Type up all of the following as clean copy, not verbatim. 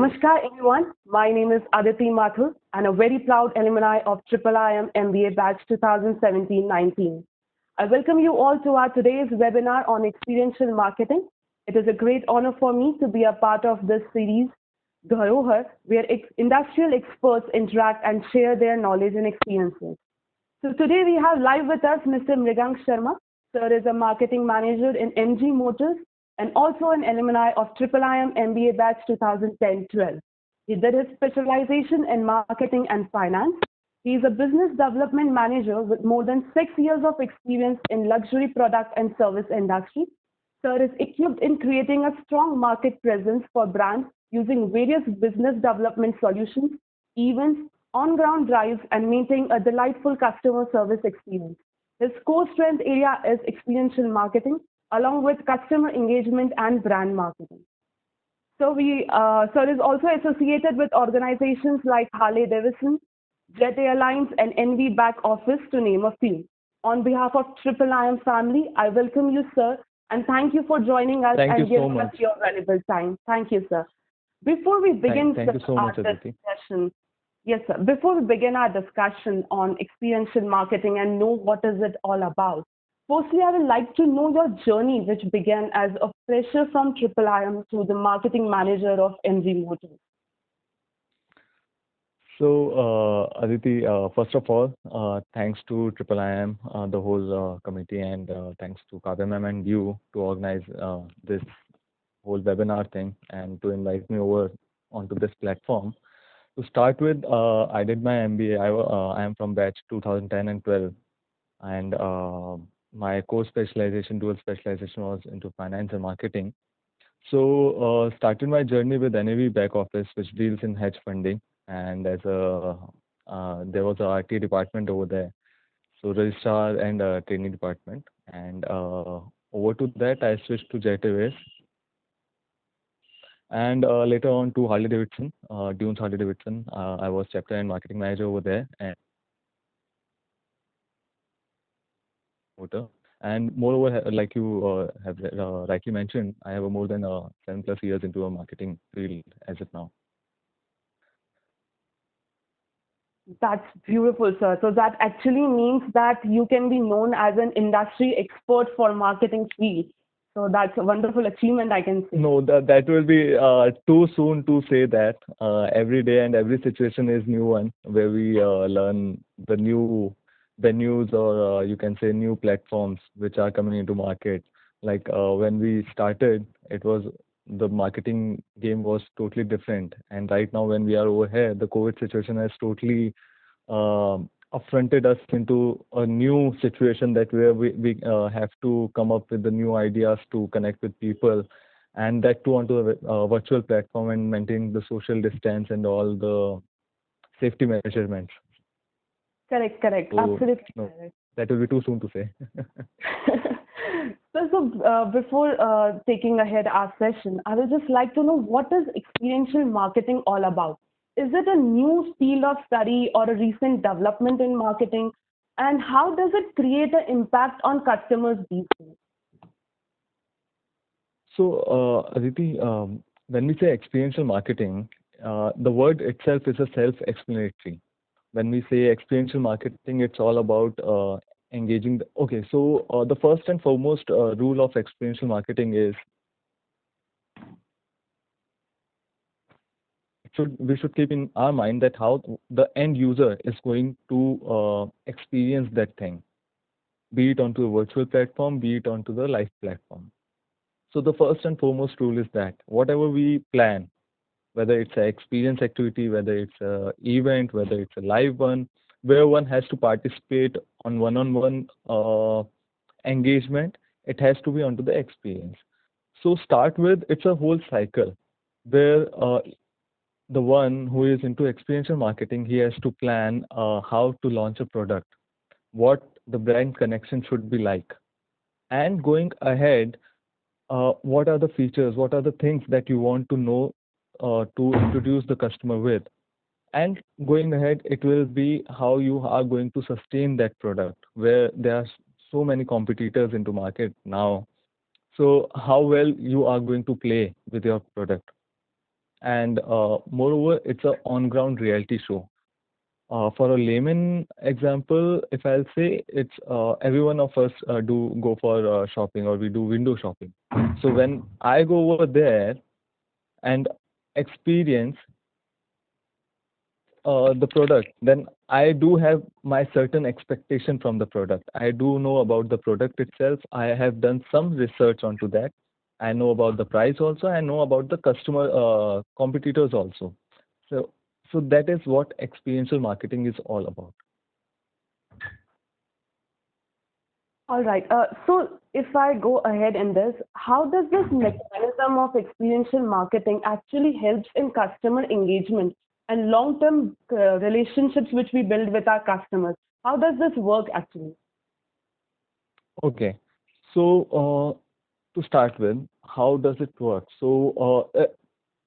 Namaskar everyone, my name is Aditi Mathur and a very proud alumni of IIIM MBA batch 2017-19. I welcome you all to our today's webinar on experiential marketing. It is a great honor for me to be a part of this series, Dharohar, where industrial experts interact and share their knowledge and experiences. So today we have live with us Mr. Mrigank Sharma. Sir is a marketing manager in MG Motors and also an alumni of IIIM MBA batch 2010-12. He did his specialization in marketing and finance. He is a business development manager with more than 6 years of experience in luxury product and service industry. Sir is equipped in creating a strong market presence for brands using various business development solutions, events, on-ground drives, and maintaining a delightful customer service experience. His core strength area is experiential marketing, along with customer engagement and brand marketing. So Sir is also associated with organizations like Harley-Davidson, Jet Airlines, and NV Back Office, to name a few. On behalf of IIIM family, I welcome you, sir, and thank you for joining us and giving us your valuable time. Thank you, sir. Before we begin our discussion, yes, sir. Before we begin our discussion on experiential marketing and know what is it all about, firstly, I would like to know your journey, which began as a fresher from IIIM to the marketing manager of MG Motors. So, Aditi, first of all, thanks to IIIM, the whole committee, and thanks to Kavya ma'am and you to organize this whole webinar thing and to invite me over onto this platform. To start with, I did my MBA. I am from batch 2010 and 12, and my core specialization, dual specialization, was into finance and marketing. So, started my journey with NAV Back Office, which deals in hedge funding, and as a there was a RT department over there, so registrar and training department, and over to that I switched to Jet Airways, and later on to Harley-Davidson, Dunes Harley-Davidson. I was chapter and marketing manager over there, and moreover, like you have rightly mentioned, I have more than 7+ years into a marketing field as of now. That's beautiful, sir. So that actually means that you can be known as an industry expert for marketing field. So that's a wonderful achievement, I can say. No, that will be too soon to say that. Every day and every situation is new one where we learn the new venues, or you can say new platforms which are coming into market. Like when we started, the marketing game was totally different, and right now when we are over here, the COVID situation has totally affronted us into a new situation that where we have to come up with the new ideas to connect with people, and that too onto a virtual platform and maintain the social distance and all the safety measurements. Correct. Absolutely correct. That will be too soon to say. So before taking ahead our session, I would just like to know, what is experiential marketing all about? Is it a new field of study or a recent development in marketing? And how does it create an impact on customers these days? So, Aditi, when we say experiential marketing, the word itself is a self-explanatory. When we say experiential marketing, it's all about engaging. So the first and foremost rule of experiential marketing is we should keep in our mind that how the end user is going to experience that thing, be it onto a virtual platform, be it onto the live platform. So the first and foremost rule is that whatever we plan, whether it's an experience activity, whether it's an event, whether it's a live one, where one has to participate on one-on-one engagement, it has to be onto the experience. So start with, it's a whole cycle where the one who is into experiential marketing, he has to plan how to launch a product, what the brand connection should be like, and going ahead, what are the features, what are the things that you want to know to introduce the customer with. And going ahead, it will be how you are going to sustain that product, where there are so many competitors into market now. So how well you are going to play with your product. and moreover, it's a on-ground reality show. For a layman example, if I'll say, it's every one of us do go for shopping, or we do window shopping. So when I go over there and experience the product, then I do have my certain expectation from the product. I do know about the product itself. I have done some research onto that. I know about the price also. I know about the customer competitors also. So so that is what experiential marketing is all about. All right. So if I go ahead in this, how does this mechanism of experiential marketing actually helps in customer engagement and long-term relationships which we build with our customers? How does this work actually? Okay. So to start with, how does it work? So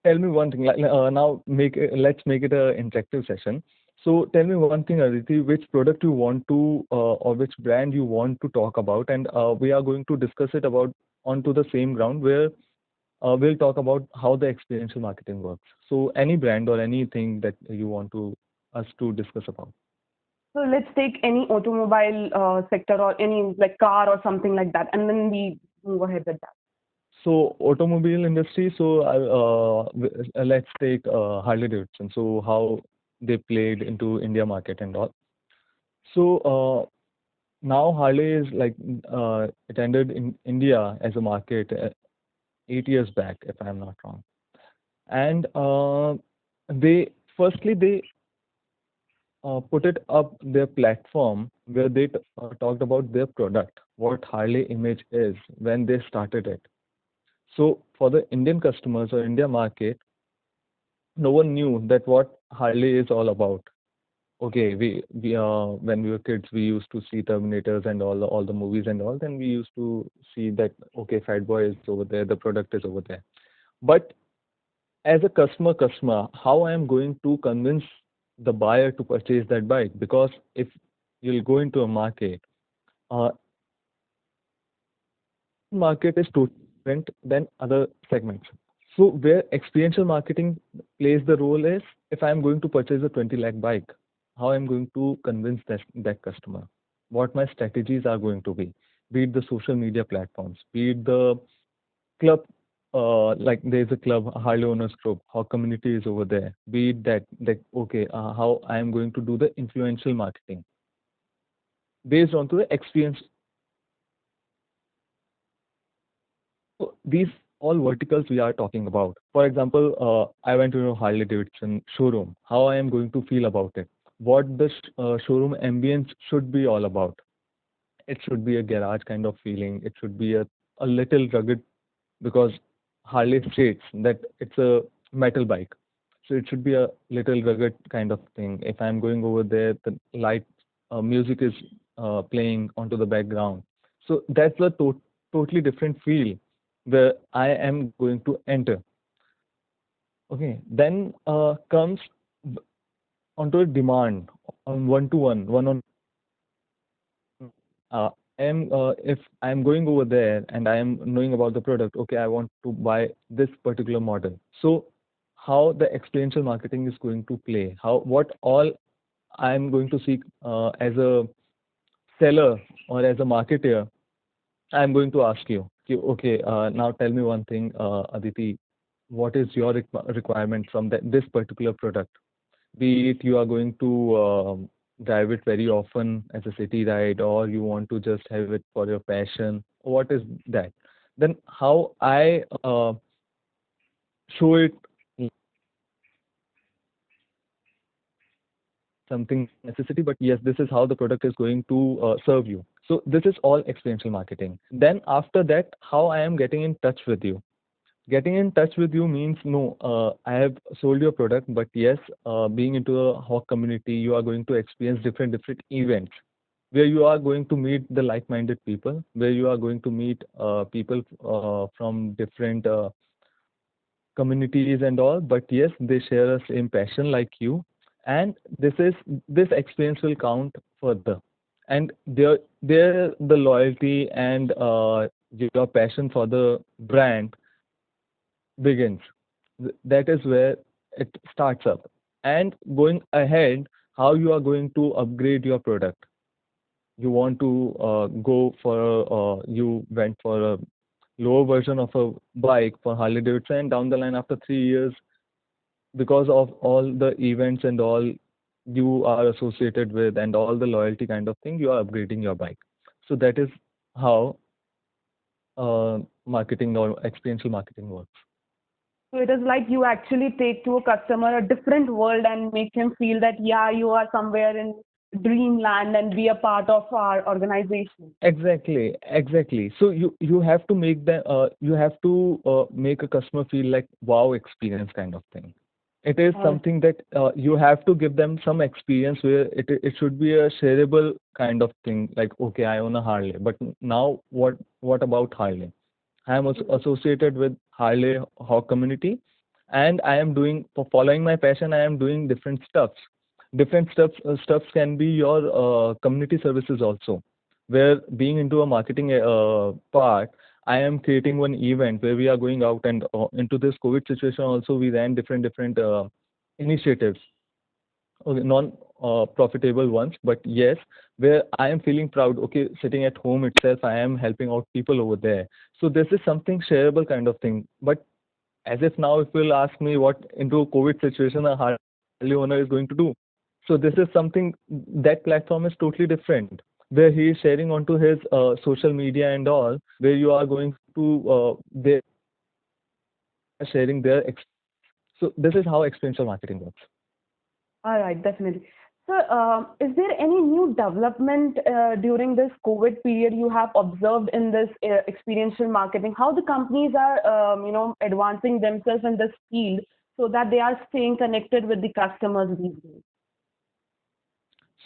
tell me one thing. Now let's make it a interactive session. So tell me one thing, Aditi, which product you want to or which brand you want to talk about, and we are going to discuss it about onto the same ground where we'll talk about how the experiential marketing works. So any brand or anything that you want to us to discuss about. So let's take any automobile sector or any like car or something like that, and then we move ahead with that. So automobile industry. So let's take Harley Davidson. So how they played into India market and all. So now Harley is like it ended in India as a market 8 years back, if I'm not wrong. And they firstly they put it up their platform where they talked about their product, what Harley image is when they started it. So for the Indian customers or India market, no one knew that what Harley is all about. Okay, we when we were kids, we used to see Terminators and all the movies and all. Then we used to see that okay, Fat Boy is over there, the product is over there. But as a customer, how I am going to convince the buyer to purchase that bike? Because if you'll go into a market, uh, market is totally different than other segments. So where experiential marketing plays the role is if I'm going to purchase a 20 lakh bike, how I'm going to convince that customer, what my strategies are going to be it the social media platforms, be it the club, like there's a club, Harley Owners Club, how community is over there, be it that okay, how I am going to do the influential marketing based on to the experience. So these all verticals we are talking about. For example, I went to a Harley Davidson showroom. How I am going to feel about it? What the showroom ambience should be all about? It should be a garage kind of feeling. It should be a little rugged because Harley states that it's a metal bike. So it should be a little rugged kind of thing. If I'm going over there, the light music is playing onto the background. So that's a totally different feel where I am going to enter. Okay, then comes onto a demand on one-to-one, one on uh, am if I'm going over there and I am knowing about the product, okay, I want to buy this particular model. So how the experiential marketing is going to play, how what all I'm going to seek as a seller or as a marketer, I'm going to ask you, okay, now tell me one thing, Aditi, what is your requirement from this particular product? Be it you are going to drive it very often as a city ride, or you want to just have it for your passion. What is that? Then how I show it something necessity, but yes, this is how the product is going to serve you. So this is all experiential marketing. Then after that, how I am getting in touch with you. Getting in touch with you means no, I have sold your product, but yes, being into a hawk community, you are going to experience different events where you are going to meet the like-minded people, where you are going to meet people from different communities and all. But yes, they share a same passion like you, and this experience will count further. And there the loyalty and your passion for the brand begins. That is where it starts up. And going ahead, how you are going to upgrade your product. You want to go for you went for a lower version of a bike for Harley Davidson, and down the line after 3 years, because of all the events and all you are associated with and all the loyalty kind of thing, you are upgrading your bike. So that is how marketing or experiential marketing works. So it is like you actually take to a customer a different world and make him feel that, yeah, you are somewhere in dreamland and be a part of our organization. Exactly, exactly. So you have to make them you have to make a customer feel like wow experience kind of thing. It is All something that you have to give them some experience where it should be a shareable kind of thing. Like okay, I own a Harley, but now what about Harley? I am also associated with Harley Hawk community, and I am doing for following my passion. I am doing different stuffs. Different stuffs can be your community services also. Where being into a marketing part, I am creating one event where we are going out and into this COVID situation. Also, we ran different initiatives, okay, non profitable ones, but yes, where I am feeling proud. Okay, sitting at home itself, I am helping out people over there. So this is something shareable kind of thing. But as if now, if you'll ask me what into a COVID situation a Harley owner is going to do, so this is something that platform is totally different, where he is sharing onto his social media and all, where you are going to they are sharing their so this is how experiential marketing works. right, definitely. So, is there any new development during this COVID period you have observed in this experiential marketing? How the companies are, advancing themselves in this field so that they are staying connected with the customers these days?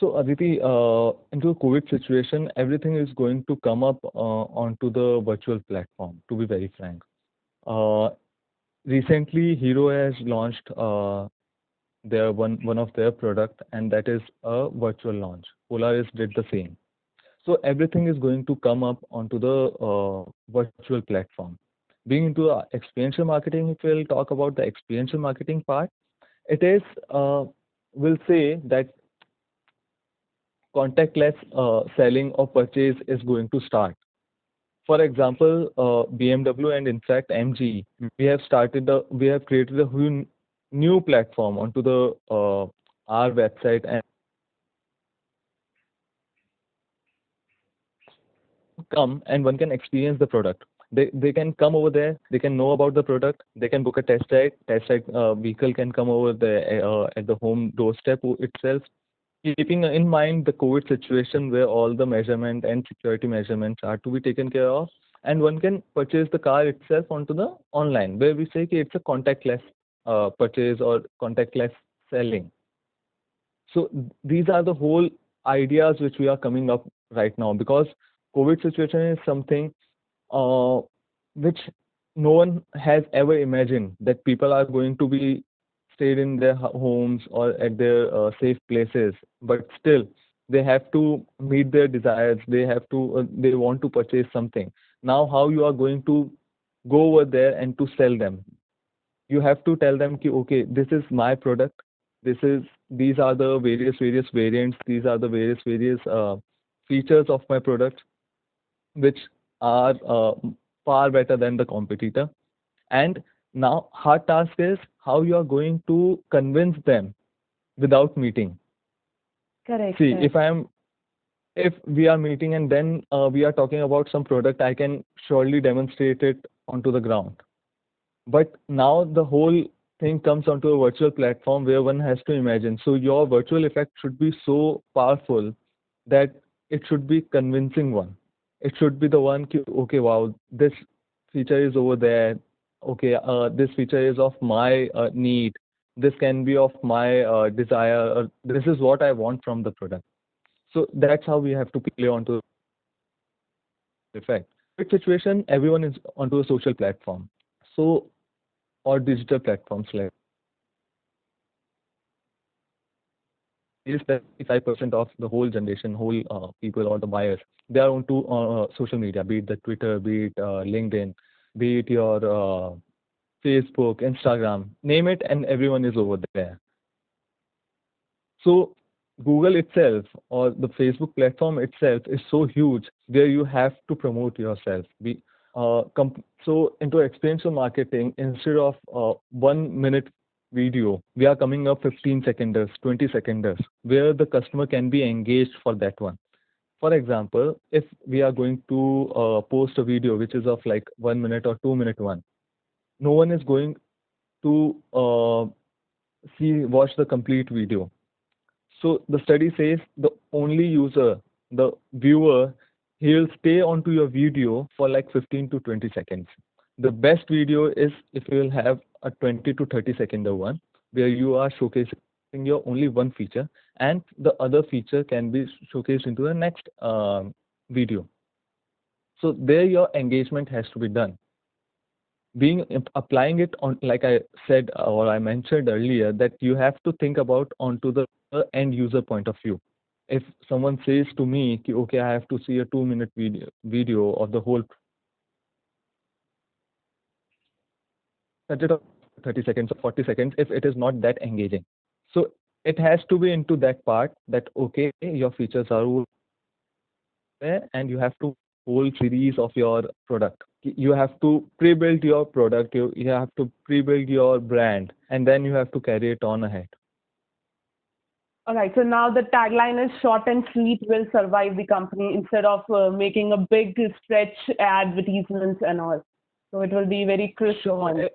So, Aditi, into a COVID situation, everything is going to come up onto the virtual platform, to be very frank. Uh, Recently, Hero has launched their one of their product, and that is a virtual launch. Polaris did the same. So everything is going to come up onto the virtual platform. Being into experiential marketing, if we'll talk about the experiential marketing part, it is, we'll say that contactless selling or purchase is going to start. For example, BMW and in fact MG, we have created a whole new platform onto the our website and come and one can experience the product. They can come over there, they can know about the product, they can book a test ride. Test ride vehicle can come over the at the home doorstep itself, keeping in mind the COVID situation where all the measurement and security measurements are to be taken care of, and one can purchase the car itself onto the online, where we say कि it's a contactless purchase or contactless selling. So these are the whole ideas which we are coming up right now, because COVID situation is something uh, which no one has ever imagined, that people are going to be stayed in their homes or at their safe places, but still they have to meet their desires. They have to they want to purchase something. Now, how you are going to go over there and to sell them? You have to tell them ki, okay, this is my product, these are the various variants, these are the various features of my product, which are far better than the competitor. And now hard task is how you are going to convince them without meeting. Correct, See, correct. if we are meeting and then we are talking about some product, I can surely demonstrate it onto the ground. But now the whole thing comes onto a virtual platform where one has to imagine. So your virtual effect should be so powerful that it should be convincing one. It should be the one, okay, wow, this feature is over there. Okay, this feature is of my need. This can be of my desire. Or this is what I want from the product. So that's how we have to play onto the effect. With situation, everyone is onto a social platform. So or digital platforms like is 75% of the whole generation, whole people or the buyers, they are onto social media, be it the Twitter, be it LinkedIn, be it your Facebook, Instagram, name it, and everyone is over there. So Google itself or the Facebook platform itself is so huge where you have to promote yourself. So into experiential marketing, instead of 1 minute video, we are coming up 15 seconders, 20 seconders, where the customer can be engaged for that one. For example, if we are going to post a video which is of like 1 minute or 2 minute one, no one is going to watch the complete video. So the study says the only user, the viewer, he'll stay onto your video for like 15 to 20 seconds. The best video is if you will have a 20 to 30 second one where you are showcasing your only one feature and the other feature can be showcased into the next video. So there your engagement has to be done. Applying it on, like I said or I mentioned earlier, that you have to think about onto the end user point of view. If someone says to me, okay, I have to see a 2 minute video of the whole, cut it off 30 seconds or 40 seconds if it is not that engaging. So it has to be into that part that okay, your features are over there and you have to whole series of your product. You have to pre-build your product, you have to pre-build your brand, and then you have to carry it on ahead. All right. So now the tagline is short and sweet will survive the company instead of making a big stretch advertisements and all. So it will be very crisp Sure. one.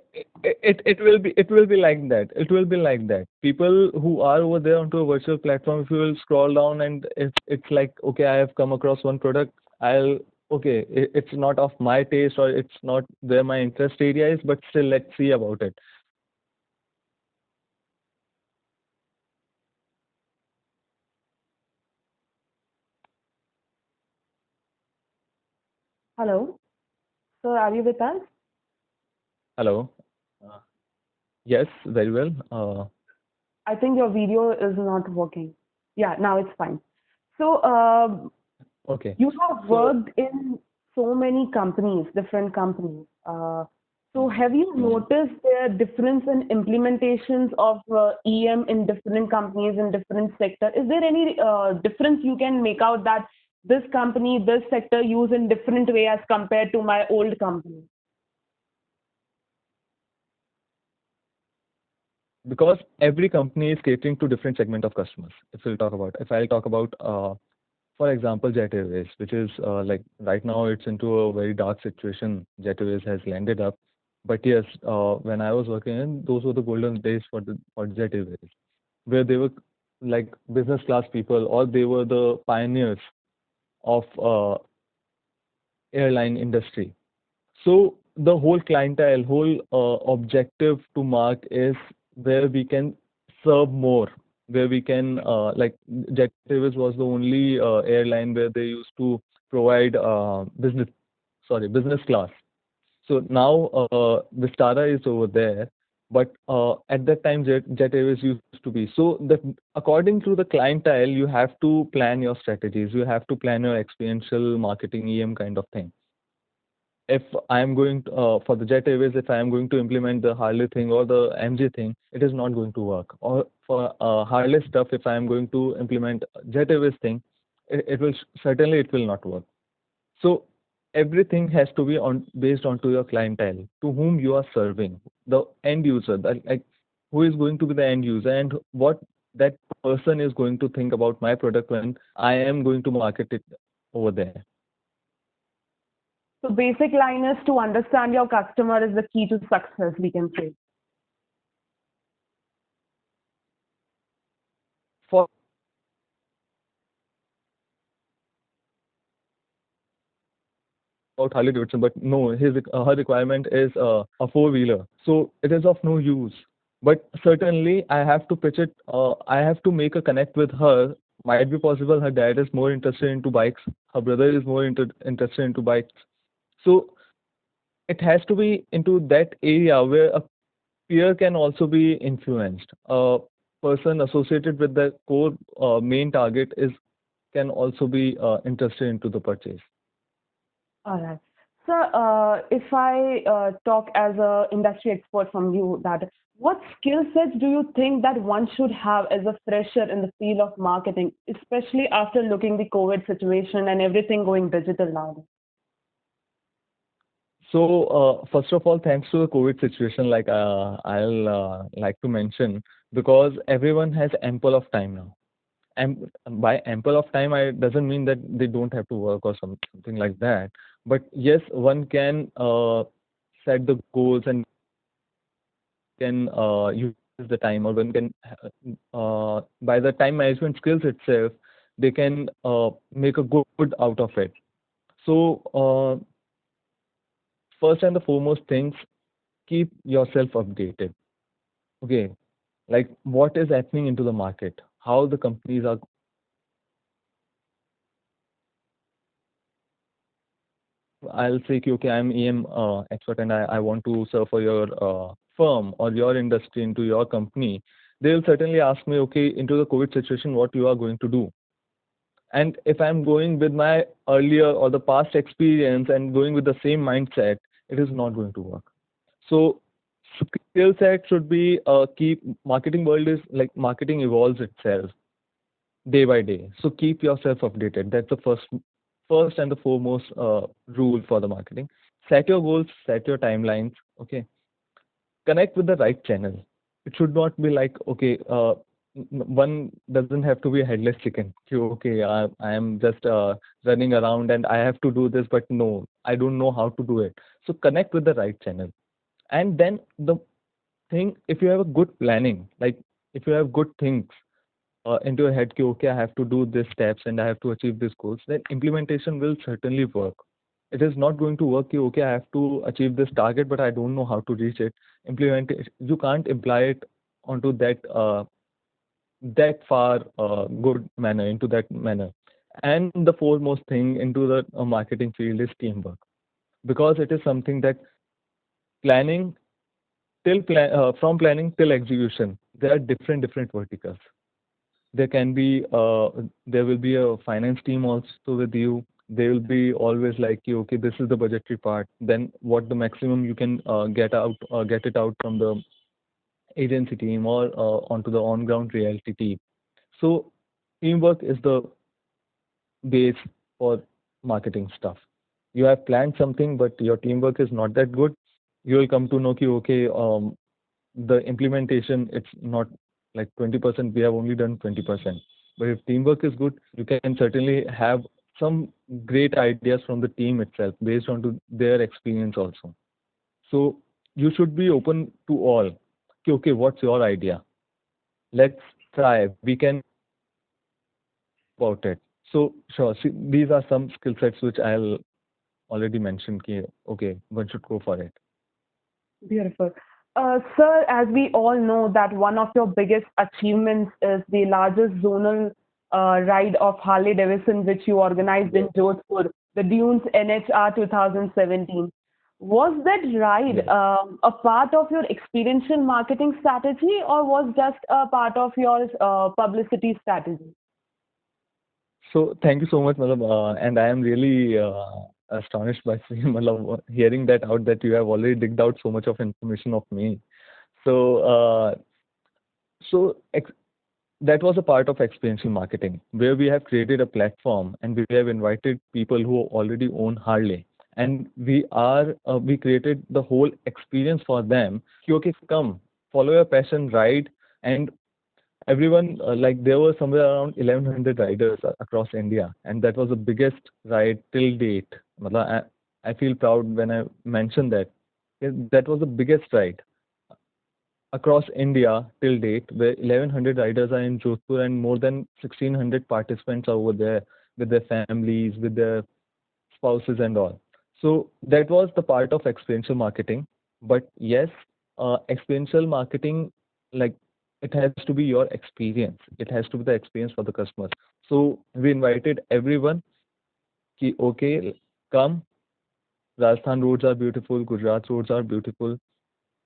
It will be like that. It will be like that. People who are over there onto a virtual platform, if you will scroll down and if it's like, okay, I have come across one product, okay, it's not of my taste or it's not where my interest area is, but still let's see about it. Hello. So are you with us? Hello. Uh, yes, very well. I think your video is not working. Yeah, now it's fine. So Okay. you have So, worked in so many companies, different companies. So have you noticed the difference in implementations of EM in different companies in different sector? Is there any difference you can make out that this company, this sector use in different way as compared to my old company? because every company is catering to different segment of customers. If I'll talk about, for example, Jet Airways, which is like right now it's into a very dark situation. Jet Airways has landed up, but yes, when I was working in, those were the golden days for Jet Airways, where they were like business class people, or they were the pioneers of airline industry. So the whole clientele, whole objective to Mark is where we can serve more, where we can like Jet Airways was the only airline where they used to provide business class. So now Vistara is over there, but at that time Jet Airways used to be. So that according to the clientele, you have to plan your strategies. You have to plan your experiential marketing EM kind of thing. If I am going to, for the Jet Airways, if I am going to implement the Harley thing or the MG thing, it is not going to work. Or for Harley stuff, if I am going to implement Jet Airways thing, it will certainly it will not work. So everything has to be on based onto your clientele, to whom you are serving, the end user, that like who is going to be the end user and what that person is going to think about my product when I am going to market it over there. So basic line is to understand your customer is the key to success, we can say. For about Harley Davidson, but no, her requirement is a four-wheeler, so it is of no use. But certainly, I have to pitch it. I have to make a connect with her. Might be possible her dad is more interested into bikes. Her brother is more interested into bikes. So it has to be into that area where a peer can also be influenced. A person associated with the core main target is can also be interested into the purchase. All right. Sir, if I talk as a industry expert from you, that what skill sets do you think that one should have as a fresher in the field of marketing, especially after looking the COVID situation and everything going digital now? So, first of all, thanks to the COVID situation, like I'll like to mention, because everyone has ample of time now. And by ample of time, I doesn't mean that they don't have to work or something like that. But yes, one can set the goals and can use the time, or one can by the time management skills itself, they can make a good out of it. So, first and the foremost things, keep yourself updated. Okay, like what is happening into the market, how the companies are. I'll say, कि, okay, I'm EM expert and I want to serve for your firm or your industry into your company. They'll certainly ask me, okay, into the COVID situation, what you are going to do. And if I'm going with my earlier or the past experience and going with the same mindset, it is not going to work. So skill set should be keep marketing world is like marketing evolves itself day by day. So keep yourself updated. That's the first and the foremost rule for the marketing. Set your goals, set your timelines. Okay, connect with the right channel. It should not be like, okay, one doesn't have to be a headless chicken. Okay, I am just running around and I have to do this, but no, I don't know how to do it. So connect with the right channel. And then the thing, if you have a good planning, like if you have good things into your head, ki, okay, I have to do these steps and I have to achieve these goals, then implementation will certainly work. It is not going to work, ki, okay, I have to achieve this target, but I don't know how to reach it. Implement it. You can't apply it onto that far good manner, into that manner. And the foremost thing into the marketing field is teamwork, because it is something that planning from planning till execution, there are different verticals. There can be there will be a finance team also with you. They will be always like you, okay, this is the budgetary part, then what the maximum you can get it out from the agency team or onto the on ground reality team. So teamwork is the base for marketing stuff. You have planned something but your teamwork is not that good, you will come to know ki, okay, the implementation, it's not like 20%, we have only done 20%. But if teamwork is good, you can certainly have some great ideas from the team itself based on to their experience also. So you should be open to all. Okay, okay, what's your idea? Let's try. We can about it. So sure, see, these are some skill sets which I'll already mentioned. Ki, okay, one should go for it. Beautiful. Sir, as we all know that one of your biggest achievements is the largest zonal ride of Harley Davidson, which you organized in Jodhpur, the Dunes NHR 2017. Was that ride Yes. a part of your experiential marketing strategy or was just a part of your publicity strategy? So thank you so much, Malab, and I am really astonished by seeing, Malab, hearing that out that you have already digged out so much of information of me. So so that was a part of experiential marketing where we have created a platform and we have invited people who already own Harley, and we created the whole experience for them. कि, okay, come, follow your passion, ride, and everyone like there were somewhere around 1100 riders across India, and that was the biggest ride till date. मतलब, I feel proud when I mention that. That was the biggest ride across India till date, where 1100 riders are in Jodhpur and more than 1600 participants are over there with their families, with their spouses and all. So that was the part of experiential marketing. But yes, experiential marketing, like it has to be your experience. It has to be the experience for the customers. So we invited everyone ki okay, come, Rajasthan roads are beautiful, Gujarat roads are beautiful.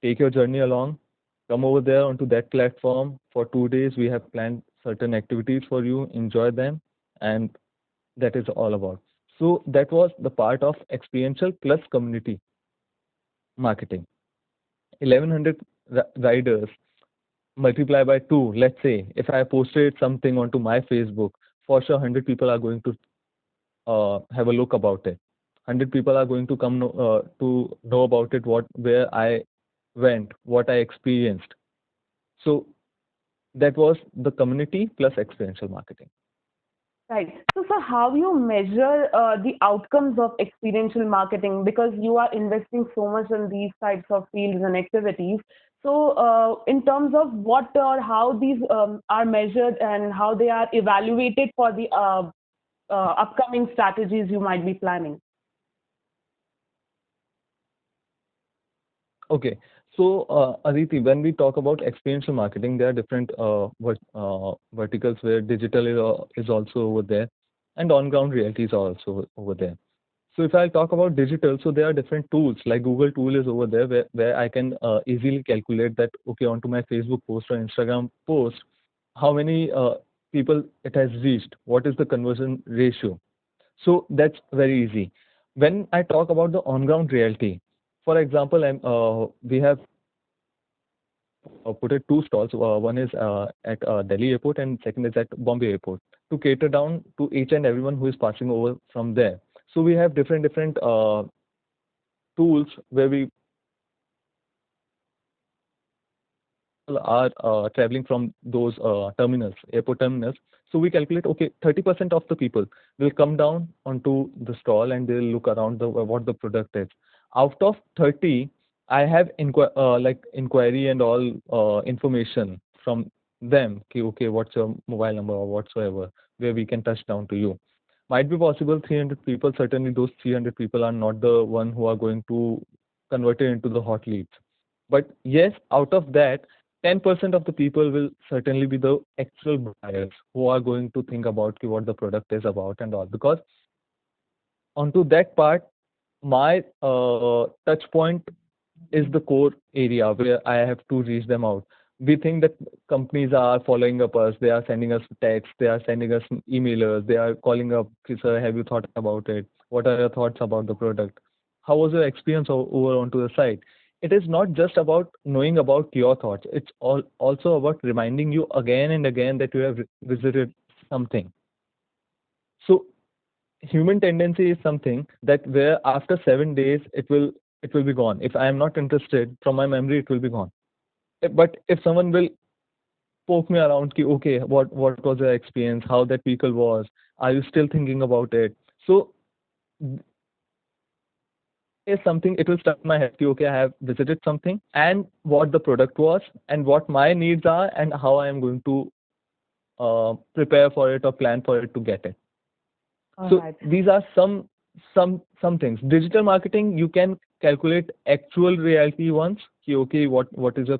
Take your journey along. Come over there onto that platform for 2 days. We have planned certain activities for you. Enjoy them, and that is all about. So that was the part of experiential plus community marketing. 1100 riders multiply by 2. Let's say if I posted something onto my Facebook, for sure 100 people are going to have a look about it. 100 people are going to come to know about it, what where I went, what I experienced. So that was the community plus experiential marketing. Right. So how you measure the outcomes of experiential marketing, because you are investing so much in these types of fields and activities. So, in terms of what or how these are measured and how they are evaluated for the upcoming strategies you might be planning. Okay. So, Aditi, when we talk about experiential marketing, there are different verticals where digital is also over there, and on-ground reality is also over there. So if I talk about digital, so there are different tools like Google tool is over there where I can easily calculate that, okay, onto my Facebook post or Instagram post, how many people it has reached, what is the conversion ratio. So that's very easy. When I talk about the on-ground reality, for example, we have put it two stalls. One is at Delhi airport and second is at Bombay airport to cater down to each and everyone who is passing over from there. So we have different tools where we are traveling from those terminals, airport terminals. So we calculate, okay, 30% of the people will come down onto the stall and they'll look around what the product is. Out of 30, I have inquiry and all information from them. Okay, what's your mobile number or whatsoever, where we can touch down to you. Might be possible 300 people. Certainly, those 300 people are not the one who are going to convert it into the hot leads. But yes, out of that, 10% of the people will certainly be the actual buyers who are going to think about what the product is about and all. Because onto that part, my touch point is the core area where I have to reach them out. We think that companies are following up us, they are sending us texts, they are sending us emailers, they are calling up, "Okay, sir, have you thought about it? What are your thoughts about the product? How was your experience over onto the site?" It is not just about knowing about your thoughts, it's also about reminding you again and again that you have visited something. So human tendency is something that where after 7 days it will be gone. If I am not interested, from my memory it will be gone. But if someone will poke me around, ki, okay, what was your experience, how that vehicle was, are you still thinking about it? So is something, it will stuck in my head, ki, okay, I have visited something and what the product was and what my needs are and how I am going to prepare for it or plan for it to get it. All So right. these are some things. Digital marketing, you can calculate actual reality once. Ki, okay, what is your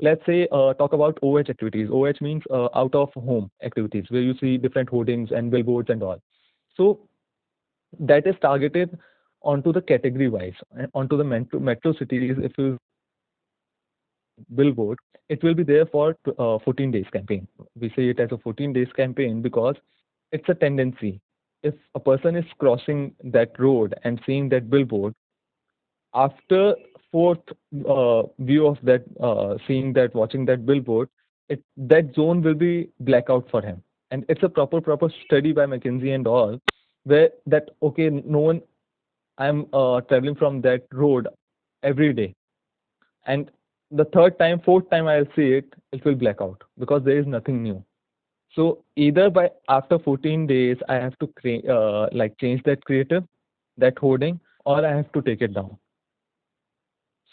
let's say talk about OH activities. OH means out of home activities where you see different hoardings and billboards and all. So that is targeted onto the category wise, onto the metro cities. If you billboard, it will be there for 14 days campaign. We say it as a 14 days campaign because it's a tendency. If a person is crossing that road and seeing that billboard, after fourth view of that, seeing that, watching that billboard, that zone will be blackout for him. And it's a proper study by McKinsey and all, where that, okay, no one, I'm traveling from that road every day, and the third time, fourth time I'll see it, it will black out because there is nothing new. So either by after 14 days, I have to change that creative, that hoarding, or I have to take it down.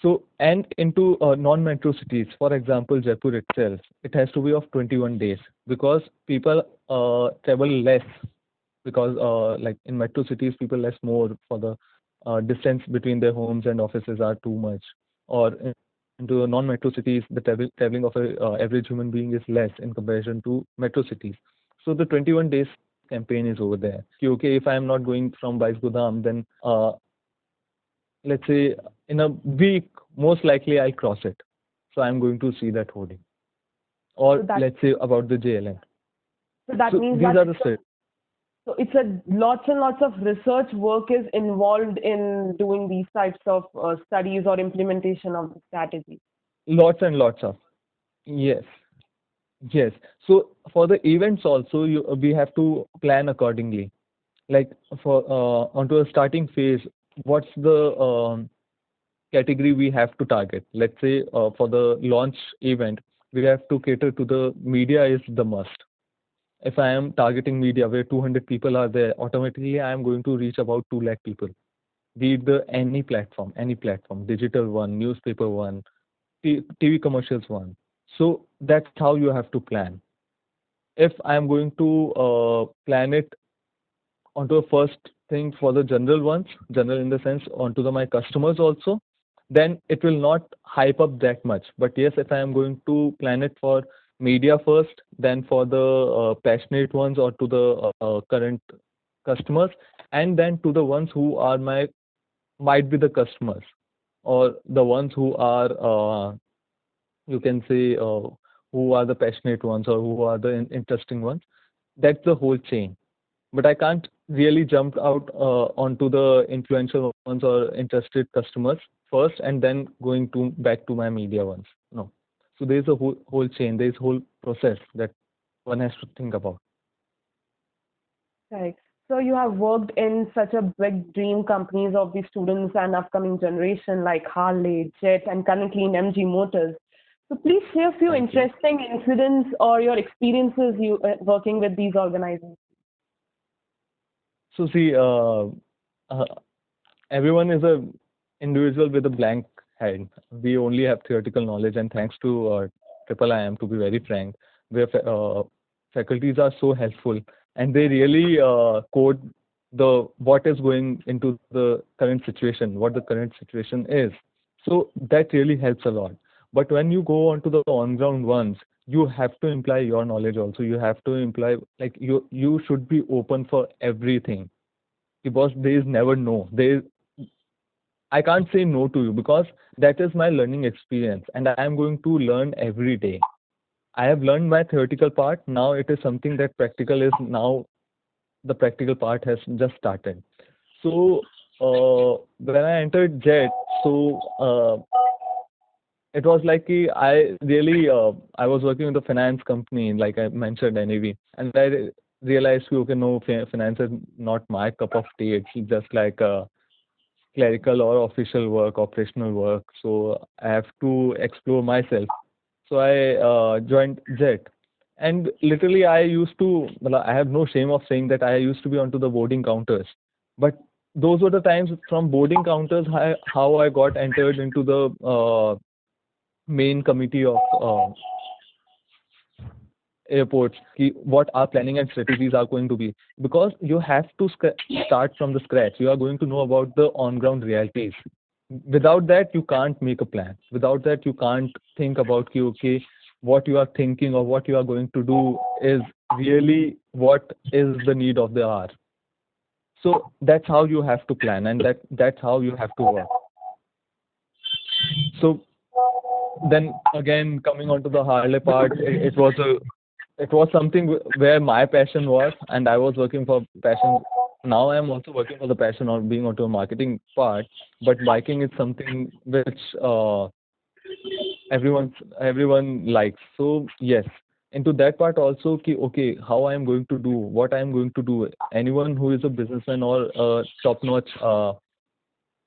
So, and into non-metro cities, for example, Jaipur itself, it has to be of 21 days because people travel less because like in metro cities, people less more for the distance between their homes and offices are too much. Or into the non-metro cities, the traveling of a average human being is less in comparison to metro cities. So the 21 days campaign is over there. Okay, if I am not going from Bais Godam, then let's say in a week, most likely I'll cross it. So I'm going to see that hoarding. So Or that let's say about the JLN. So that So means these that are the steps. it's a lots and lots of research work is involved in doing these types of studies or implementation of the strategy. Lots and lots of. Yes. Yes. So for the events also, we have to plan accordingly. Like for onto a starting phase, what's the category we have to target? Let's say for the launch event, we have to cater to the media is the must. If I am targeting media where 200 people are there, automatically I am going to reach about 2 lakh people. Be it the any platform, digital one, newspaper one, TV commercials one. So that's how you have to plan. If I am going to plan it onto a first thing for the general ones, general in the sense onto my customers also, then it will not hype up that much. But yes, if I am going to plan it for media first, then for the passionate ones or to the current customers, and then to the ones who are might be the customers or the ones who are you can say who are the passionate ones or who are the interesting ones. That's the whole chain, but I can't really jump out onto the influential ones or interested customers first and then going to back to my media ones. No. So there's a whole chain, there's whole process that one has to think about. Right. So you have worked in such a big dream companies of the students and upcoming generation like Harley, Jet, and currently in MG Motors. So please share a few Thank you. interesting incidents or your experiences you working with these organizations. So see, uh, everyone is a individual with a blank head. We only have theoretical knowledge, and thanks to Triple IM, to be very frank, where faculties are so helpful, and they really code the what is going into the current situation, what the current situation is. So that really helps a lot. But when you go on to the on-ground ones, you have to imply your knowledge also. You have to imply like you should be open for everything because there is never no. I can't say no to you because that is my learning experience and I am going to learn every day. I have learned my theoretical part. Now it is something that practical is now the practical part has just started. So when I entered JET, so it was like I really I was working with a finance company like I mentioned NAV, and I realized okay no finance is not my cup of tea. It's just like clerical or official work, operational work. So I have to explore myself. So I joined JET. And literally, I used to, well, I have no shame of saying that I used to be onto the boarding counters. But those were the times from boarding counters how I got entered into the main committee of airports, what our planning and strategies are going to be. Because you have to start from the scratch. You are going to know about the on-ground realities. Without that, you can't make a plan. Without that, you can't think about, okay, what you are thinking or what you are going to do is really what is the need of the hour. So that's how you have to plan and that's how you have to work. So then again coming on to the Harley part, it was something where my passion was, and I was working for passion. Now I am also working for the passion of being onto a marketing part, but biking is something which everyone likes. So yes, into that part also, okay, how I am going to do, what I am going to do. Anyone who is a businessman or a top-notch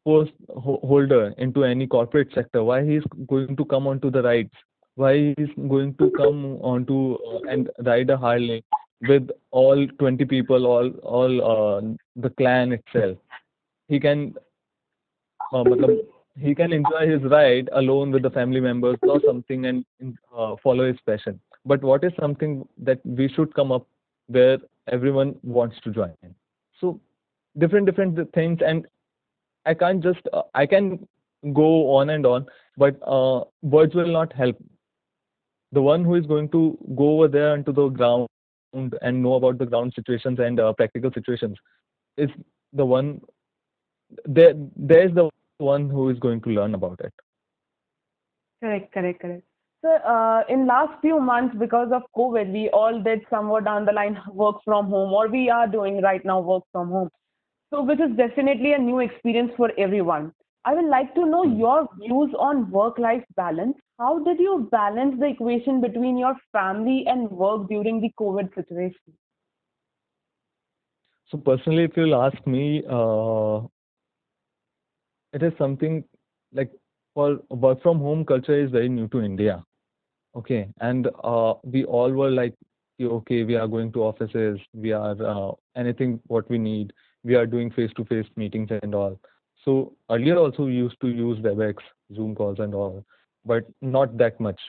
post holder into any corporate sector, why he is going to come onto the rides, why he is going to come onto and ride a Harley with all 20 people, all the clan itself. He can matlab, he can enjoy his ride alone with the family members or something and follow his passion. But what is something that we should come up where everyone wants to join in? So different things, and I can't just I can go on and on, but words will not help. The one who is going to go over there into the ground and know about the ground situations and practical situations is the one. There's the one who is going to learn about it. Correct, correct, correct. So, in last few months, because of COVID, we all did somewhat down the line work from home, or we are doing right now work from home. So, which is definitely a new experience for everyone. I would like to know Hmm. your views on work-life balance. How did you balance the equation between your family and work during the COVID situation? So personally, if you'll ask me, it is something like for work from home culture is very new to India. Okay, and we all were like, okay, we are going to offices, we are anything what we need, we are doing face-to-face meetings and all. So earlier also we used to use WebEx, Zoom calls and all, but not that much.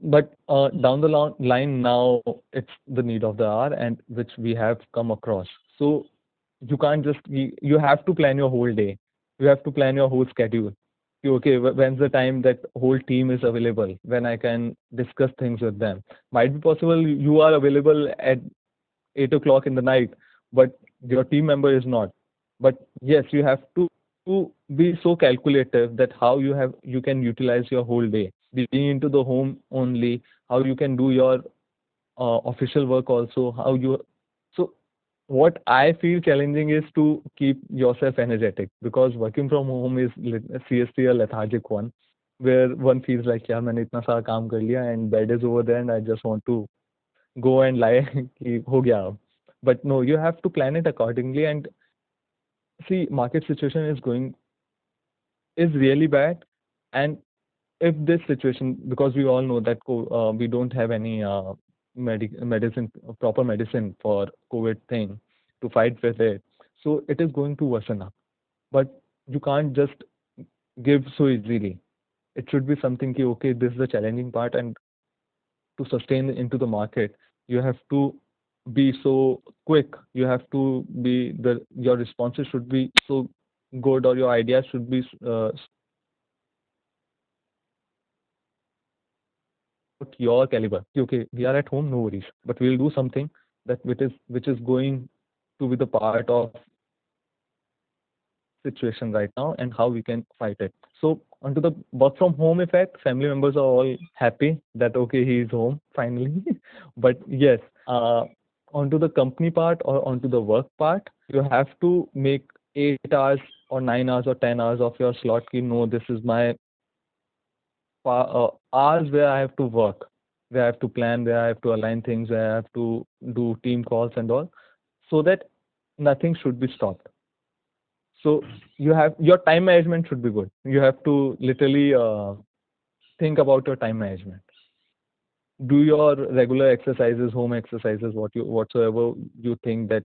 But down the line now, it's the need of the hour, and which we have come across. So you can't just you have to plan your whole day. You have to plan your whole schedule. Okay, when's the time that whole team is available, when I can discuss things with them. Might be possible you are available at 8 o'clock in the night, but your team member is not. But yes, you have to be so calculative that how you can utilize your whole day, being into the home only, how you can do your official work also, how you. So what I feel challenging is to keep yourself energetic, because working from home is seriously a lethargic one, where one feels like, yeah, मैंने इतना सारा काम कर लिया and bed is over there and I just want to go and lie कि हो गया अब. But no, you have to plan it accordingly. And see, market situation is really bad. And if this situation, because we all know that we don't have any medicine, proper medicine for COVID thing to fight with it, so it is going to worsen up. But you can't just give so easily. It should be something ki, okay, this is the challenging part, and to sustain into the market, you have to be so quick. You have to be your responses should be so good, or your ideas should be your caliber. Okay, we are at home, no worries, but we'll do something that which is going to be the part of situation right now and how we can fight it. So onto the work from home effect, family members are all happy that okay, he is home finally. But yes, onto the company part or onto the work part, you have to make 8 hours or 9 hours or 10 hours of your slot. Ki, no, this is my hours where I have to work, where I have to plan, where I have to align things, where I have to do team calls and all, so that nothing should be stopped. So you have your time management should be good. You have to literally think about your time management. Do your regular exercises, home exercises, whatsoever you think that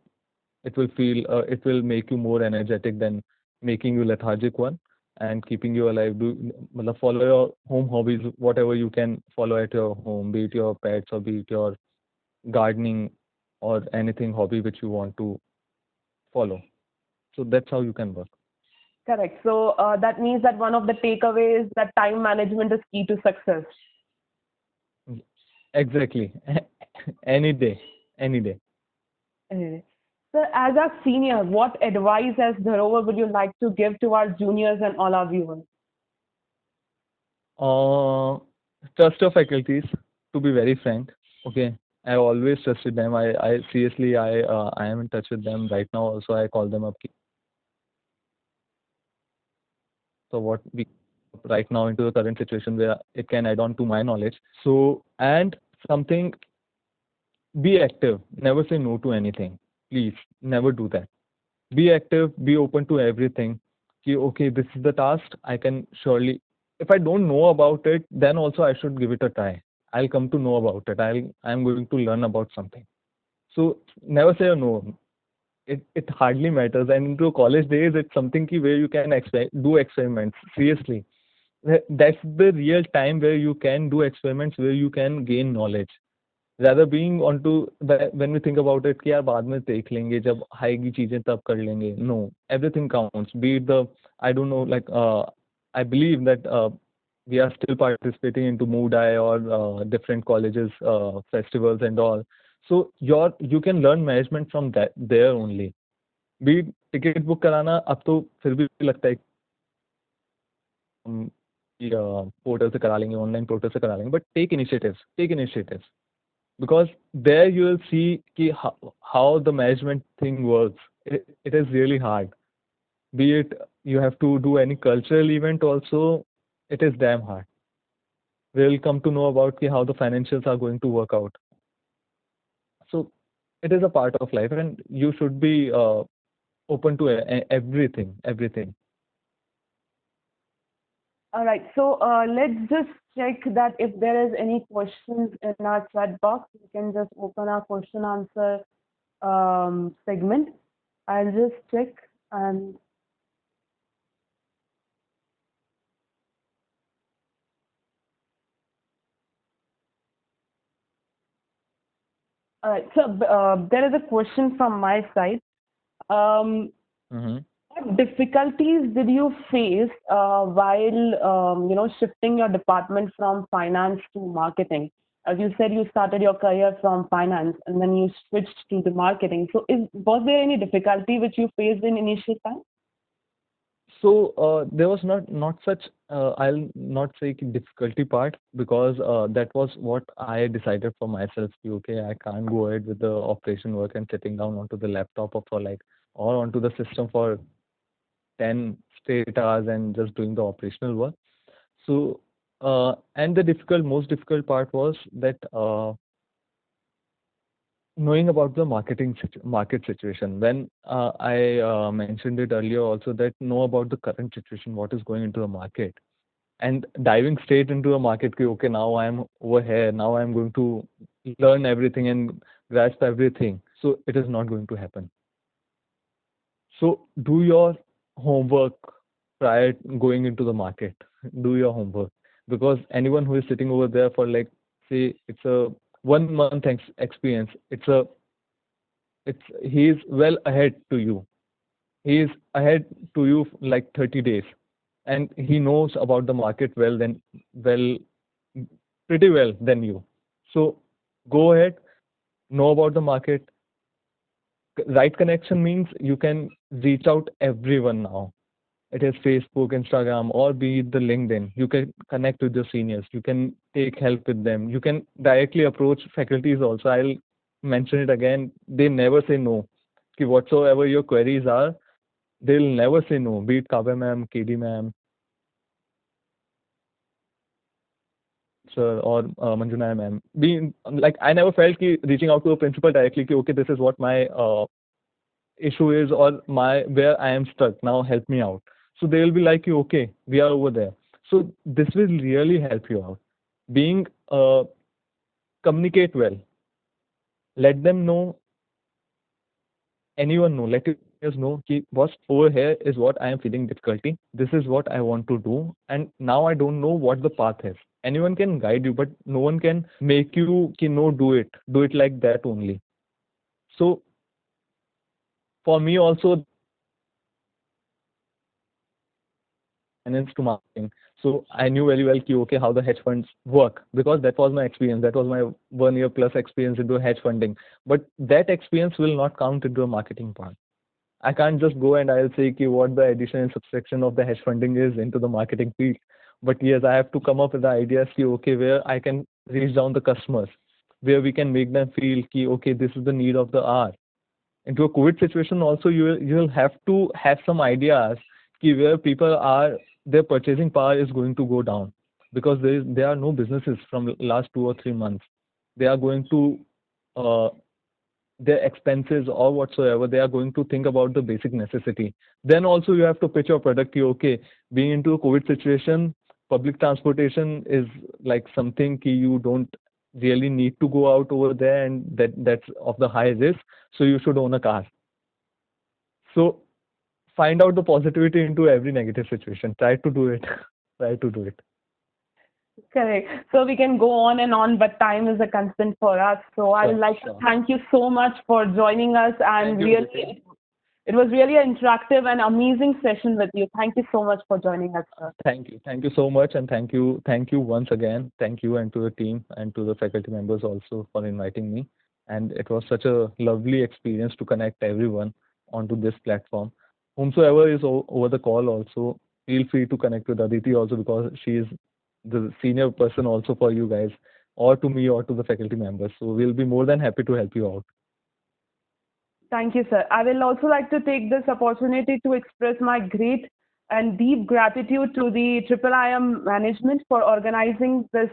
it will make you more energetic than making you lethargic one and keeping you alive. Matlab, follow your home hobbies, whatever you can follow at your home, be it your pets or be it your gardening or anything hobby which you want to follow. So that's how you can work. Correct. So, that means that one of the takeaways that time management is key to success. Exactly. Any day. Any day. Uh, So, as a senior, what advice as Dharovar would you like to give to our juniors and all our viewers? Uh, Trust your faculties, to be very frank. Okay. I always trusted them. I seriously, I am in touch with them right now. Also, I call them up. So what we right now into the current situation where it can add on to my knowledge. So, and something, be active. Never say no to anything. Please, never do that. Be active, be open to everything. Ki, okay, this is the task. I can surely, if I don't know about it, then also I should give it a try. I'll come to know about it. I'm going to learn about something. So never say a no. It hardly matters. And into college days, it's something ki where you can do experiments. Seriously, that's the real time where you can do experiments, where you can gain knowledge rather being onto when we think about it कि यार बाद में देख लेंगे जब आएगी चीजें तब कर लेंगे. No, everything counts, be it the I don't know, like I believe that we are still participating into Moodai or different colleges festivals and all. So you can learn management from that there only. Be it ticket book कराना अब तो फिर भी लगता है portal से करा लेंगे, ऑनलाइन पोर्टल से करा लेंगे, but take initiatives, because there you will see कि how the management thing works. It is really hard. Be it you have to do any cultural event also, it is damn hard. We'll come to know about कि how the financials are going to work out. So it is a part of life, and you should be open to everything, everything. All right. So let's just check that if there is any questions in our chat box, we can just open our question answer segment. I'll just check and all right. So there is a question from my side. Um, Mm-hmm. what difficulties did you face while shifting your department from finance to marketing? As you said, you started your career from finance and then you switched to the marketing. So, was there any difficulty which you faced in initial time? So there was not such I'll not say ki difficulty part, because that was what I decided for myself. Ki, okay, I can't go ahead with the operation work and sitting down onto the laptop or for like or onto the system for 10 straight hours and just doing the operational work. So and the most difficult part was that knowing about the market situation. When I mentioned it earlier also, that know about the current situation, what is going into the market, and diving straight into the market, ki, okay, now I am over here, now I am going to learn everything and grasp everything. So it is not going to happen. So do your homework prior going into the market. Do your homework, because anyone who is sitting over there for like, say it's a 1 month experience, it's he is well ahead to you. He is ahead to you like 30 days, and he knows about the market well, pretty well than you. So go ahead, know about the market. Right connection means you can reach out everyone now. It is Facebook, Instagram, or be it the LinkedIn. You can connect with your seniors. You can take help with them. You can directly approach faculties also. I'll mention it again. They never say no. Ki whatsoever your queries are, they'll never say no. Be it Kavya ma'am, KD ma'am, sir, or Manjuna ma'am. Being like, I never felt ki reaching out to a principal directly, ki, okay, this is what my issue is, or my where I am stuck. Now help me out. So they will be like, you okay, we are over there. So this will really help you out. Being communicate well. Let them know, anyone know, let us know ki what's over here is what I am feeling difficulty. This is what I want to do, and now I don't know what the path is. Anyone can guide you, but no one can make you ki no, do it like that only. So for me also, finance to marketing. So I knew very well ki, okay, how the hedge funds work, because that was my experience. That was my 1 year plus experience into hedge funding. But that experience will not count into a marketing part. I can't just go and I'll say ki, what the addition and subtraction of the hedge funding is into the marketing field. But yes, I have to come up with the ideas ki, okay, where I can reach down the customers, where we can make them feel ki, okay, this is the need of the hour. Into a COVID situation also, you will have to have some ideas ki where people are, their purchasing power is going to go down, because there are no businesses from last 2 or 3 months. They are going to uh, their expenses or whatsoever, they are going to think about the basic necessity. Then also you have to pitch your product ki, okay, being into a COVID situation, public transportation is like something ki you don't really need to go out over there, and that's of the high risk, so you should own a car. So find out the positivity into every negative situation. Try to do it. Try to do it. Correct. So we can go on, but time is a constant for us. So I would Sure, like to sure. thank you so much for joining us, and Thank you, Aditi. it was really an interactive and amazing session with you. Thank you so much for joining us, sir. Thank you so much, and thank you once again. Thank you, and to the team and to the faculty members also for inviting me. And it was such a lovely experience to connect everyone onto this platform. Whomsoever is over the call also, feel free to connect with Aditi also, because she is the senior person also for you guys, or to me, or to the faculty members. So we'll be more than happy to help you out. Thank you, sir. I will also like to take this opportunity to express my great and deep gratitude to the Triple IM management for organizing this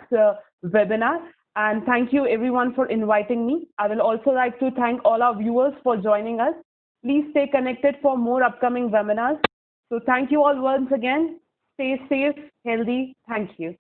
webinar. And thank you everyone for inviting me. I will also like to thank all our viewers for joining us. Please stay connected for more upcoming webinars. So thank you all once again. Stay safe, healthy. Thank you.